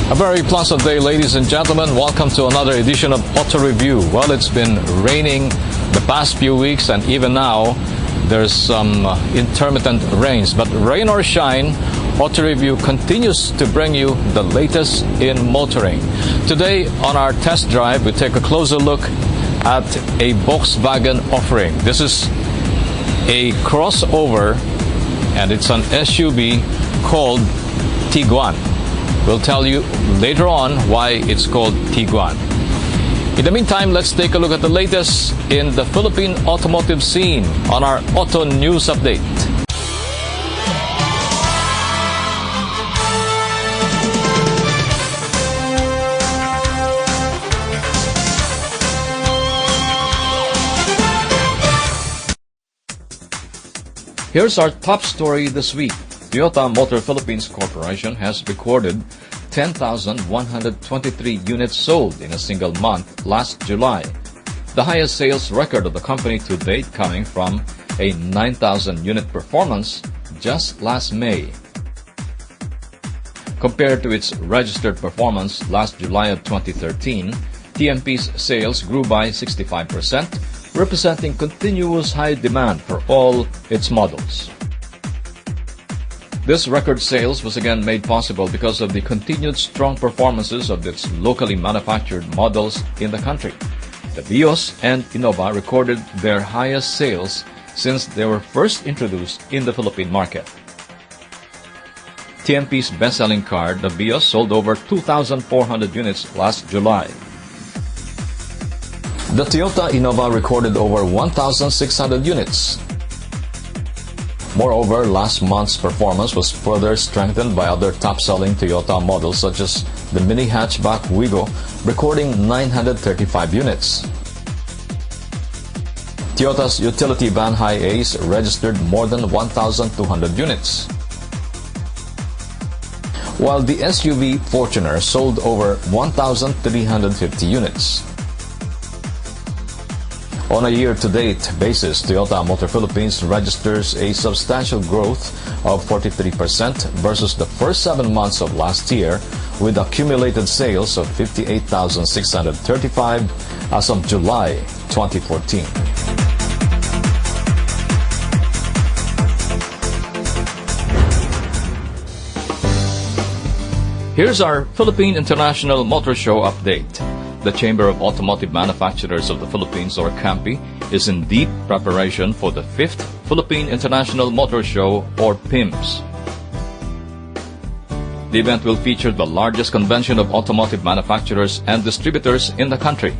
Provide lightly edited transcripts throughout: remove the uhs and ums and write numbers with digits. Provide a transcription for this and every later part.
A very pleasant day, ladies and gentlemen. Welcome to another edition of Auto Review. Well, it's been raining the past few weeks, and even now there's some intermittent rains. But rain or shine, Auto Review continues to bring you the latest in motoring. Today on our test drive, we take a closer look at a Volkswagen offering. This is a crossover, and it's an SUV called Tiguan. We'll tell you later on why it's called Tiguan. In the meantime, let's take a look at the latest in the Philippine automotive scene on our Auto News Update. Here's our top story this week. Toyota Motor Philippines Corporation has recorded 10,123 units sold in a single month last July, the highest sales record of the company to date, coming from a 9,000 unit performance just last May. Compared to its registered performance last July of 2013, TMP's sales grew by 65%, representing continuous high demand for all its models. This record sales was again made possible because of the continued strong performances of its locally manufactured models in the country. The Vios and Innova recorded their highest sales since they were first introduced in the Philippine market. TMP's best-selling car, the Vios, sold over 2,400 units last July. The Toyota Innova recorded over 1,600 units. Moreover, last month's performance was further strengthened by other top-selling Toyota models such as the mini hatchback Wigo, recording 935 units. Toyota's utility van Hi-Ace registered more than 1,200 units, while the SUV Fortuner sold over 1,350 units. On a year-to-date basis, Toyota Motor Philippines registers a substantial growth of 43% versus the first 7 months of last year, with accumulated sales of 58,635 as of July 2014. Here's our Philippine International Motor Show update. The Chamber of Automotive Manufacturers of the Philippines, or CAMPI, is in deep preparation for the 5th Philippine International Motor Show, or PIMS. The event will feature the largest convention of automotive manufacturers and distributors in the country.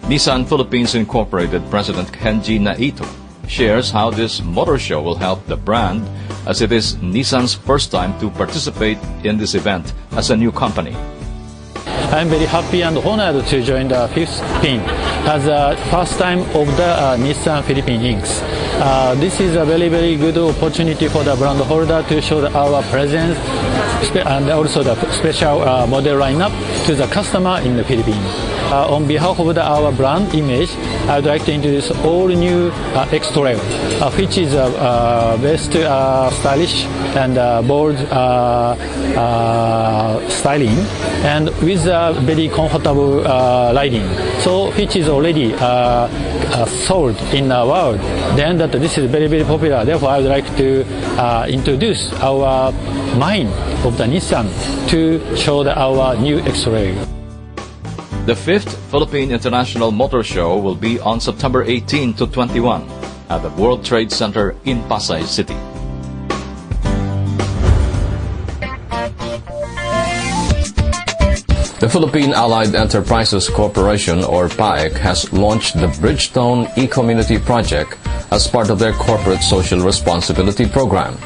Nissan Philippines Incorporated President Kenji Naito shares how this motor show will help the brand, as it is Nissan's first time to participate in this event as a new company. I'm very happy and honored to join the 5th PIM as the first time of the Nissan Philippines Inc. This is a very, very good opportunity for the brand holder to show our presence and also the special model lineup to the customer in the Philippines. On behalf of our brand image, I would like to introduce all new X-Trail, which is best stylish and bold styling, and with a very comfortable riding. So, which is already sold in the world. Then that this is very, very popular. Therefore, I would like to introduce our mind of the Nissan to show our new X-Trail. The 5th Philippine International Motor Show will be on September 18 to 21 at the World Trade Center in Pasay City. The Philippine Allied Enterprises Corporation, or PAEC, has launched the Bridgestone E-Community Project as part of their corporate social responsibility program.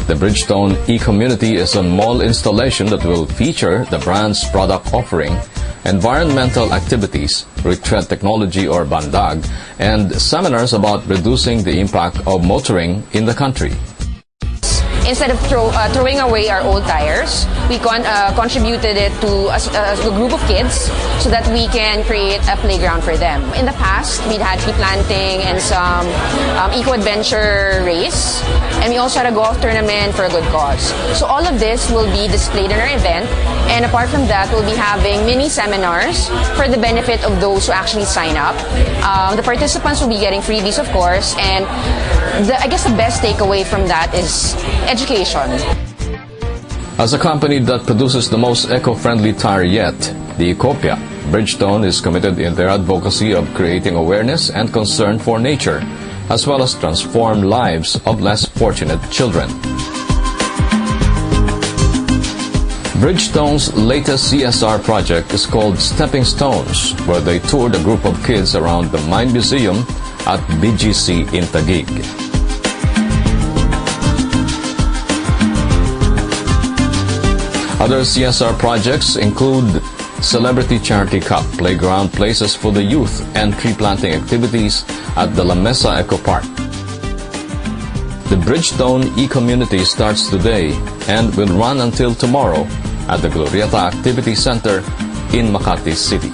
The Bridgestone E-Community is a mall installation that will feature the brand's product offering, environmental activities, retread technology or bandag, and seminars about reducing the impact of motoring in the country. instead of throwing away our old tires, we contributed it to a group of kids so that we can create a playground for them. In the past, we'd had tree planting and some eco-adventure race, and we also had a golf tournament for a good cause. So all of this will be displayed in our event, and apart from that, we'll be having mini seminars for the benefit of those who actually sign up. The participants will be getting freebies, of course, and I guess the best takeaway from that is education. As a company that produces the most eco-friendly tire yet, the Ecopia, Bridgestone is committed in their advocacy of creating awareness and concern for nature, as well as transform lives of less fortunate children. Bridgestone's latest CSR project is called Stepping Stones, where they toured a group of kids around the Mine Museum at BGC in Taguig. Other CSR projects include Celebrity Charity Cup, playground places for the youth, and tree planting activities at the La Mesa Eco Park. The Bridgestone e-community starts today and will run until tomorrow at the Glorieta Activity Center in Makati City.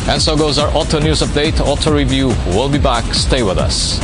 And so goes our Auto News Update, Auto Review. We'll be back. Stay with us.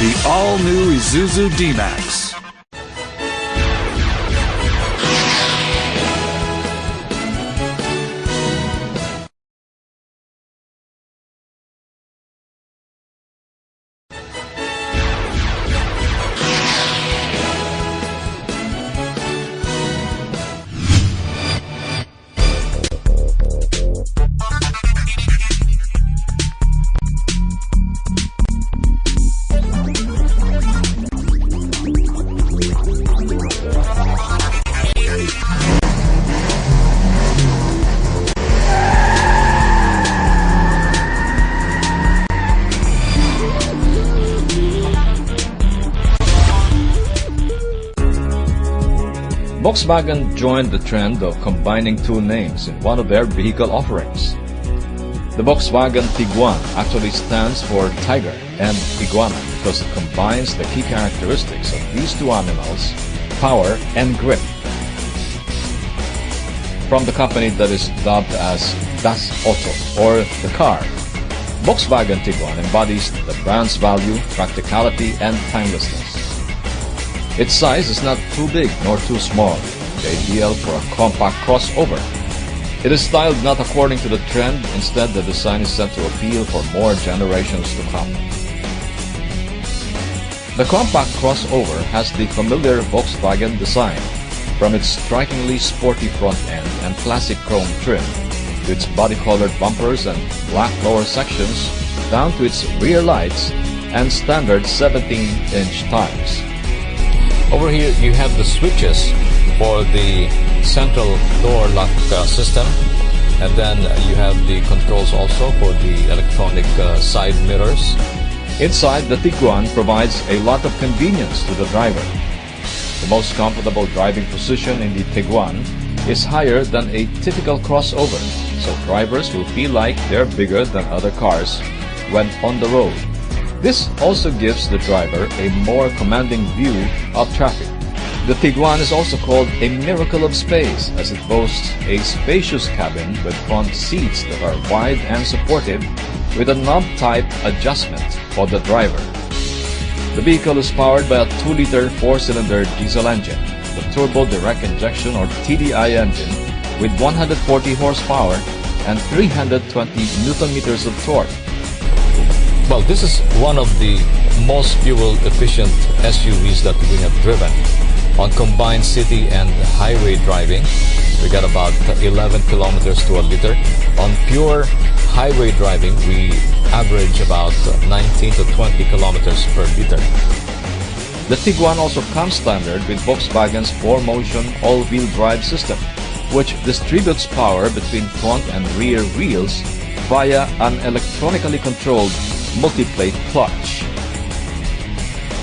The all-new Isuzu D-Max. Volkswagen joined the trend of combining two names in one of their vehicle offerings. The Volkswagen Tiguan actually stands for tiger and iguana because it combines the key characteristics of these two animals, power and grip. From the company that is dubbed as Das Auto, or the car, Volkswagen Tiguan embodies the brand's value, practicality, and timelessness. Its size is not too big nor too small, ideal for a compact crossover. It is styled not according to the trend, instead the design is set to appeal for more generations to come. The compact crossover has the familiar Volkswagen design, from its strikingly sporty front end and classic chrome trim, to its body-colored bumpers and black lower sections, down to its rear lights and standard 17-inch tires. Over here you have the switches for the central door lock system, and then you have the controls also for the electronic side mirrors. Inside, the Tiguan provides a lot of convenience to the driver. The most comfortable driving position in the Tiguan is higher than a typical crossover, so drivers will feel like they're bigger than other cars when on the road. This also gives the driver a more commanding view of traffic. The Tiguan is also called a miracle of space, as it boasts a spacious cabin with front seats that are wide and supportive, with a knob-type adjustment for the driver. The vehicle is powered by a 2-liter 4-cylinder diesel engine, the Turbo Direct Injection or TDI engine, with 140 horsepower and 320 Newton meters of torque. Well, this is one of the most fuel-efficient SUVs that we have driven. On combined city and highway driving, we got about 11 kilometers to a liter. On pure highway driving, we average about 19 to 20 kilometers per liter. The Tiguan also comes standard with Volkswagen's 4-motion all-wheel drive system, which distributes power between front and rear wheels via an electronically controlled multi-plate clutch.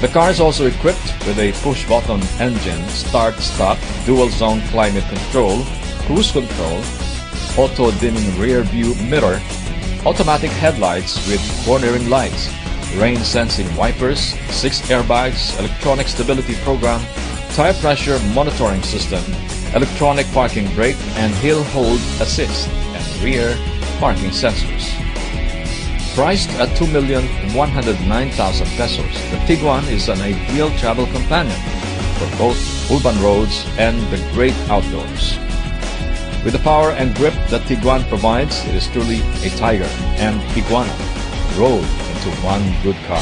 The car is also equipped with a push-button engine, start-stop, dual-zone climate control, cruise control, auto-dimming rear-view mirror, automatic headlights with cornering lights, rain-sensing wipers, 6 airbags, electronic stability program, tire pressure monitoring system, electronic parking brake and hill hold assist, and rear parking sensors. Priced at 2,109,000 pesos, the Tiguan is an ideal travel companion for both urban roads and the great outdoors. With the power and grip that Tiguan provides, it is truly a tiger and iguana rolled into one good car.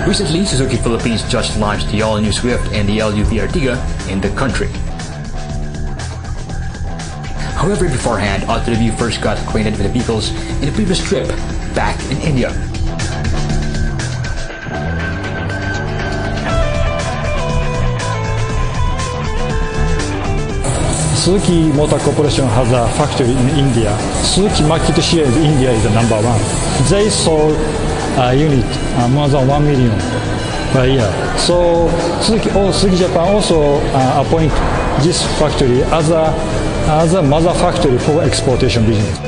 Recently, Suzuki Philippines just launched the all-new Swift and the LUV Ertiga in the country. However, beforehand, Auto Review first got acquainted with the vehicles in a previous trip back in India. Suzuki Motor Corporation has a factory in India. Suzuki market share in India is the number one. They sold a unit more than 1 million per year. So Suzuki Japan also appoint this factory as a mother factory for exportation business.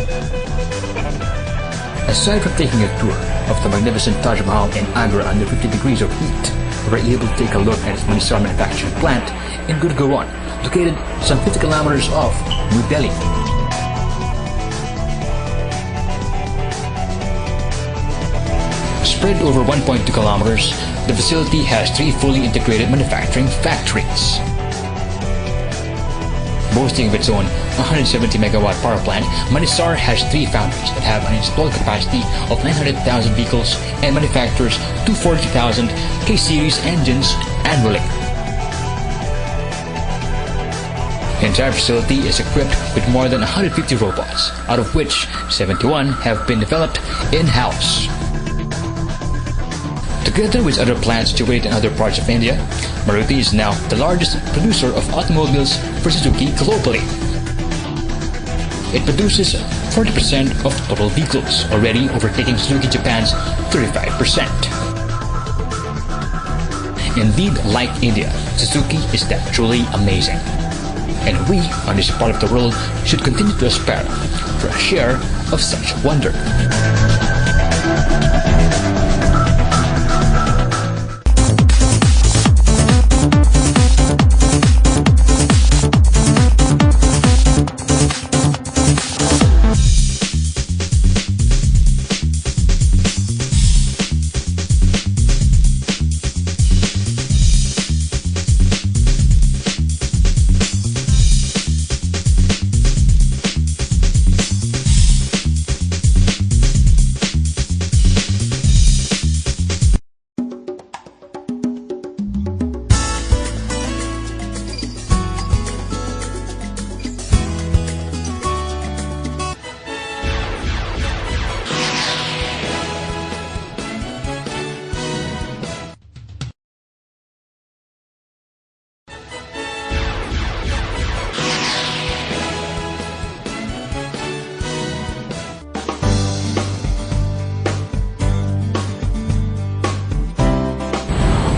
Aside from taking a tour of the magnificent Taj Mahal in Agra under 50 degrees of heat, we were able to take a look at its Manisar manufacturing plant in Gurgaon, located some 50 kilometers off New Delhi. Spread over 1.2 kilometers, the facility has 3 fully integrated manufacturing factories. Boasting of its own 170 megawatt power plant, Manisar has 3 foundries that have an installed capacity of 900,000 vehicles and manufactures 240,000 K-series engines annually. The entire facility is equipped with more than 150 robots, out of which 71 have been developed in-house. Together with other plants situated in other parts of India, Maruti is now the largest producer of automobiles for Suzuki globally. It produces 40% of total vehicles, already overtaking Suzuki Japan's 35%. Indeed, like India, Suzuki is that truly amazing. And we, on this part of the world, should continue to aspire for a share of such wonder.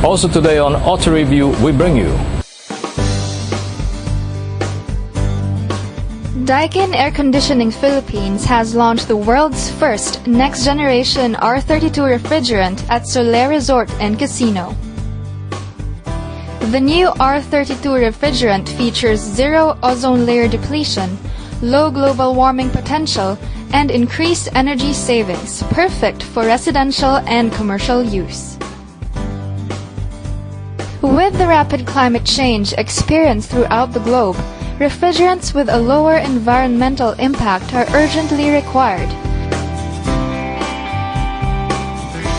Also today on Auto Review, we bring you Daikin Air Conditioning Philippines has launched the world's first next-generation R32 refrigerant at Soler Resort and Casino. The new R32 refrigerant features zero ozone layer depletion, low global warming potential, and increased energy savings, perfect for residential and commercial use. With the rapid climate change experienced throughout the globe, refrigerants with a lower environmental impact are urgently required.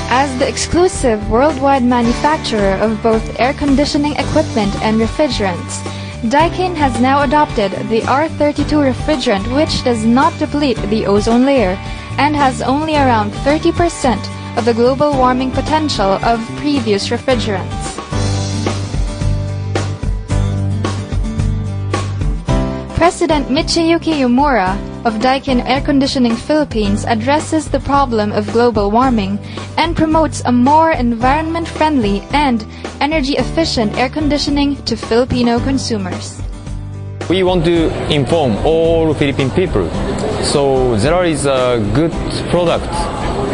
As the exclusive worldwide manufacturer of both air conditioning equipment and refrigerants, Daikin has now adopted the R32 refrigerant, which does not deplete the ozone layer and has only around 30% of the global warming potential of previous refrigerants. President Michiyuki Yumura of Daikin Air Conditioning Philippines addresses the problem of global warming and promotes a more environment-friendly and energy-efficient air conditioning to Filipino consumers. We want to inform all Philippine people. So there is a good product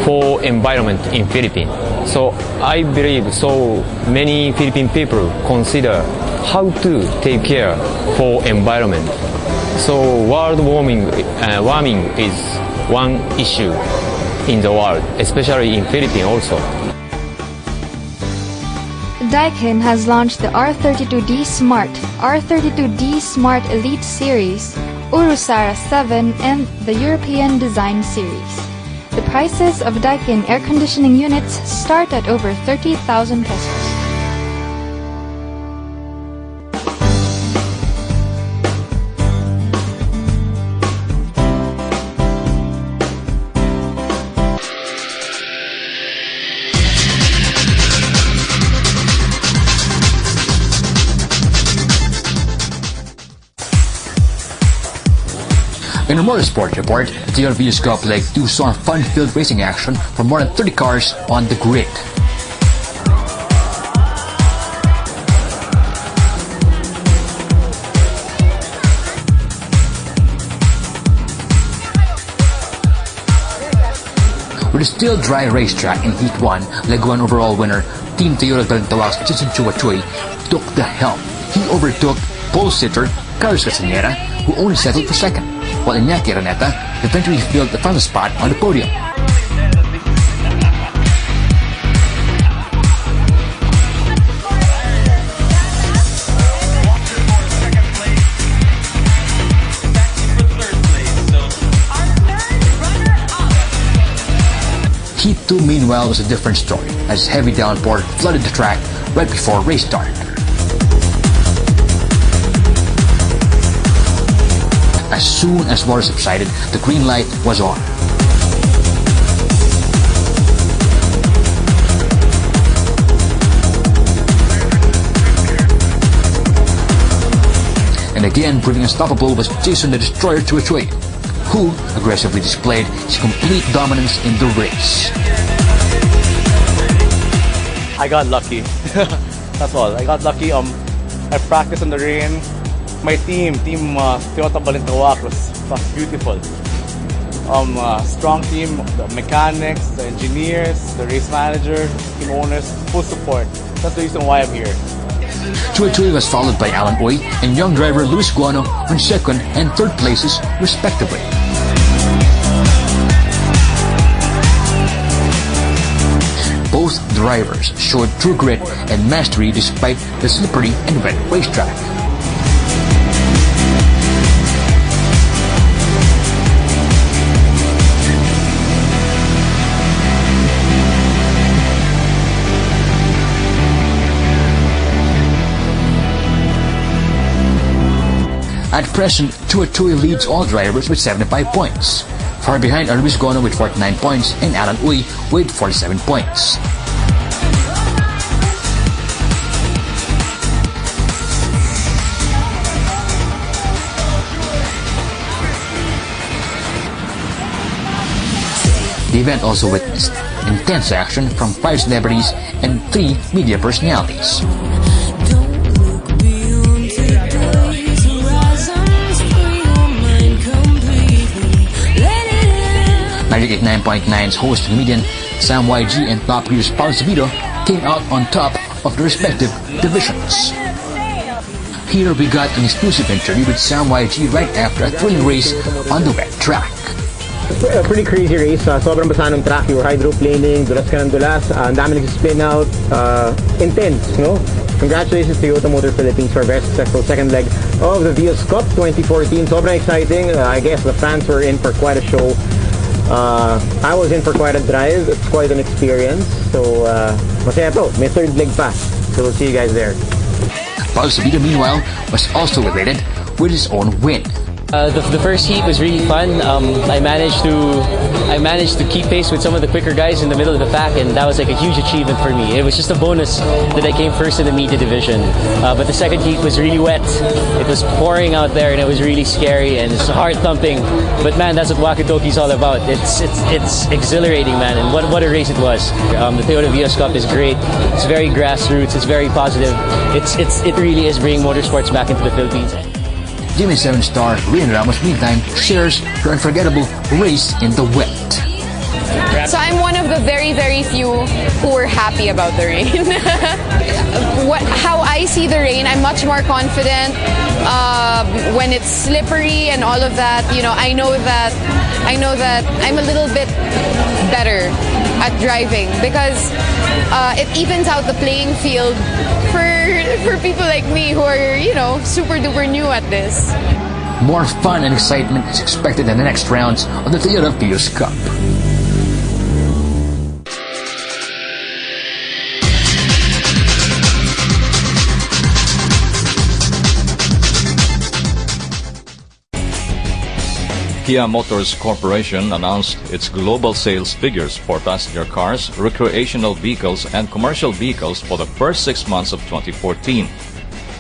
for environment in Philippines. So I believe so many Philippine people consider how to take care for environment. So world warming is one issue in the world, especially in Philippines also. Daikin has launched the R32D Smart, R32D Smart Elite Series, Urusara 7, and the European Design Series. The prices of Daikin air conditioning units start at over 30,000 pesos. In a motorsport report, the Vios Cup Leg 2 saw fun-filled racing action for more than 30 cars on the grid. With a still dry racetrack in Heat 1, Leg 1 overall winner Team Toyota Balintawak's Isuzu D-Max took the helm. He overtook pole sitter Carlos Castañeda, who only settled for second, while Iñaki Araneta eventually filled the final spot on the podium. Heat 2 meanwhile was a different story, as heavy downpour flooded the track right before race start. As soon as water subsided, the green light was on. And again, proving unstoppable was Jason the Destroyer Tuatue, who aggressively displayed his complete dominance in the race. I got lucky. That's all. I got lucky. I practiced in the rain. My team Toyota Balintawak was beautiful. Strong team, the mechanics, the engineers, the race manager, team owners, full support. That's the reason why I'm here. Tuatue was followed by Alan Oy and young driver Luis Guano on second and third places, respectively. Both drivers showed true grit and mastery despite the slippery and wet racetrack. At present, Tuatue leads all drivers with 75 points. Far behind are Luis Guano with 49 points and Alan Uy with 47 points. The event also witnessed intense action from 5 celebrities and 3 media personalities. Magic 89.9's host comedian Sam YG and top producer Paul Sabito came out on top of their respective divisions. Here we got an exclusive interview with Sam YG right after a thrilling race on the wet track. A pretty crazy race. Sobrang basa ng track. You were hydroplaning, dulas ka ng dulas. Ang dami nag-spin out. Intense, no? Congratulations to Toyota Motor Philippines for a very successful second leg of the Vios Cup 2014. Sobrang exciting. I guess the fans were in for quite a show. I was in for quite a drive. It's quite an experience. So, masaya to. May third leg pa. So we'll see you guys there. Paul Sabito, meanwhile, was also elated with his own win. The first heat was really fun. I managed to keep pace with some of the quicker guys in the middle of the pack, and that was like a huge achievement for me. It was just a bonus that I came first in the media division. But the second heat was really wet. It was pouring out there, and it was really scary, and it's heart thumping. But man, that's what Walkie-Talkie's all about. It's exhilarating, man, and what a race it was. The Toyota Vios Cup is great. It's very grassroots. It's very positive. It really is bringing motorsports back into the Philippines. Jimmy 7-star Rian Ramos meantime shares her unforgettable race in the wet. So I'm one of the very, very few who were happy about the rain. How I see the rain, I'm much more confident when it's slippery and all of that. You know, I know that I'm a little bit better at driving because it evens out the playing field for people like me who are, you know, super duper new at this. More fun and excitement is expected in the next rounds of the Toyota Vios Cup. Kia Motors Corporation announced its global sales figures for passenger cars, recreational vehicles, and commercial vehicles for the first 6 months of 2014.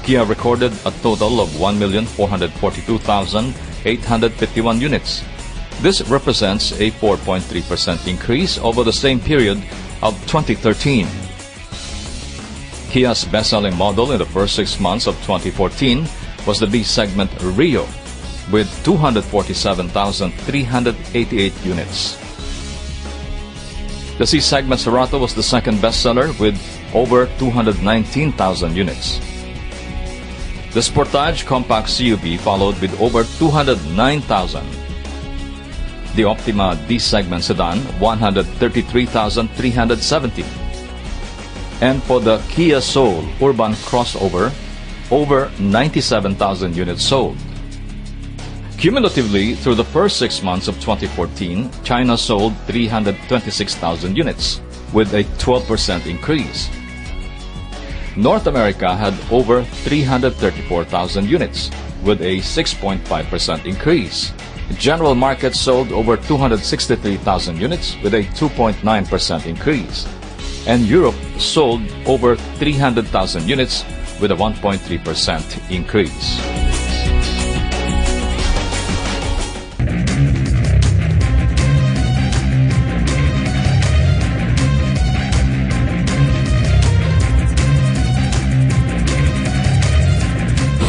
Kia recorded a total of 1,442,851 units. This represents a 4.3% increase over the same period of 2013. Kia's best-selling model in the first 6 months of 2014 was the B-segment Rio, with 247,388 units. The C-segment Cerato was the second bestseller with over 219,000 units. The Sportage compact CUV followed with over 209,000. The Optima D-segment sedan, 133,370. And for the Kia Soul urban crossover, over 97,000 units sold. Cumulatively, through the first 6 months of 2014, China sold 326,000 units, with a 12% increase. North America had over 334,000 units, with a 6.5% increase. General market sold over 263,000 units, with a 2.9% increase. And Europe sold over 300,000 units, with a 1.3% increase.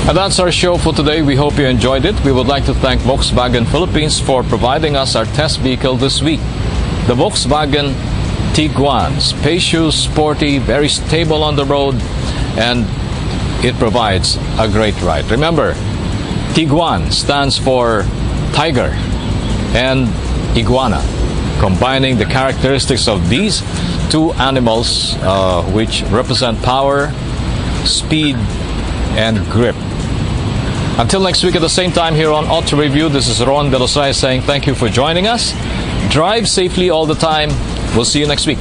And that's our show for today. We hope you enjoyed it. We would like to thank Volkswagen Philippines for providing us our test vehicle this week. The Volkswagen Tiguan, spacious, sporty, very stable on the road, and it provides a great ride. Remember, Tiguan stands for tiger and iguana, combining the characteristics of these two animals which represent power, speed, and grip. Until next week at the same time here on Auto Review, this is Ron De Los Reyes saying thank you for joining us. Drive safely all the time. We'll see you next week.